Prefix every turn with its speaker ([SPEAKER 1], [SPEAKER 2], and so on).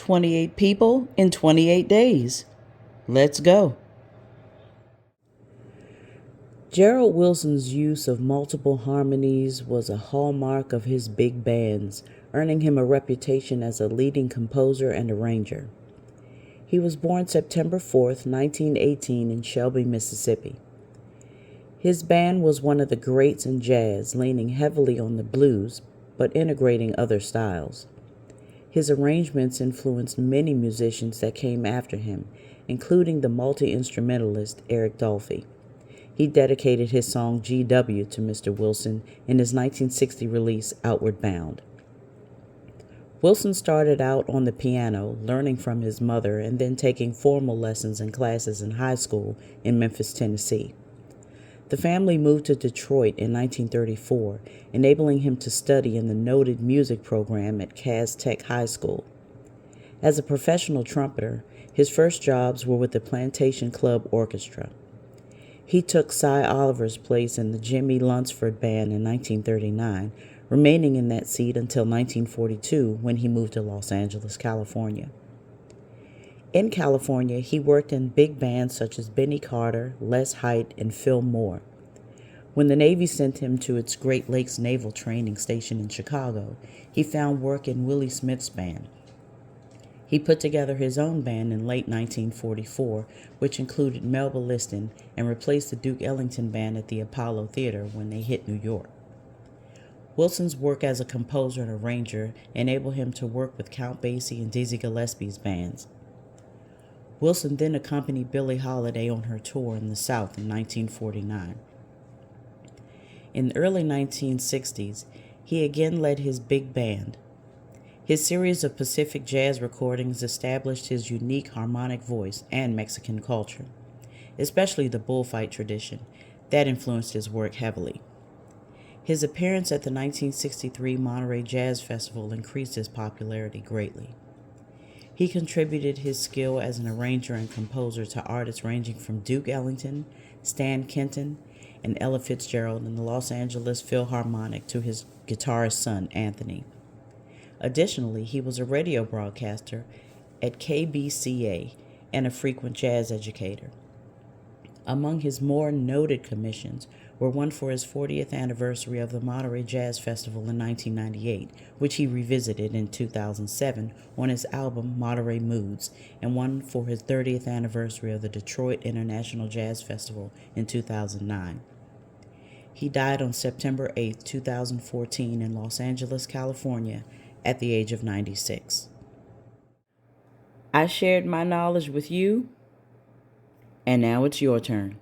[SPEAKER 1] 28 people in 28 days. Let's go. Gerald Wilson's use of multiple harmonies was a hallmark of his big bands, earning him a reputation as a leading composer and arranger. He was born September 4th, 1918 in Shelby, Mississippi. His band was one of the greats in jazz, leaning heavily on the blues, but integrating other styles. His arrangements influenced many musicians that came after him, including the multi-instrumentalist Eric Dolphy. He dedicated his song GW to Mr. Wilson in his 1960 release Outward Bound. Wilson started out on the piano, learning from his mother and then taking formal lessons and classes in high school in Memphis, Tennessee. The family moved to Detroit in 1934, enabling him to study in the noted music program at Cass Tech High School. As a professional trumpeter, his first jobs were with the Plantation Club Orchestra. He took Cy Oliver's place in the Jimmy Lunsford Band in 1939, remaining in that seat until 1942 when he moved to Los Angeles, California. In California, he worked in big bands such as Benny Carter, Les Height, and Phil Moore. When the Navy sent him to its Great Lakes Naval Training Station in Chicago, he found work in Willie Smith's band. He put together his own band in late 1944, which included Melba Liston, and replaced the Duke Ellington Band at the Apollo Theater when they hit New York. Wilson's work as a composer and arranger enabled him to work with Count Basie and Dizzy Gillespie's bands. Wilson then accompanied Billie Holiday on her tour in the South in 1949. In the early 1960s, he again led his big band. His series of Pacific jazz recordings established his unique harmonic voice and Mexican culture, especially the bullfight tradition, that influenced his work heavily. His appearance at the 1963 Monterey Jazz Festival increased his popularity greatly. He contributed his skill as an arranger and composer to artists ranging from Duke Ellington, Stan Kenton, and Ella Fitzgerald in the Los Angeles Philharmonic to his guitarist son, Anthony. Additionally, he was a radio broadcaster at KBCA and a frequent jazz educator. Among his more noted commissions were one for his 40th anniversary of the Monterey Jazz Festival in 1998, which he revisited in 2007 on his album Monterey Moods, and one for his 30th anniversary of the Detroit International Jazz Festival in 2009. He died on September 8, 2014 in Los Angeles, California, at the age of 96. I shared my knowledge with you, and now it's your turn.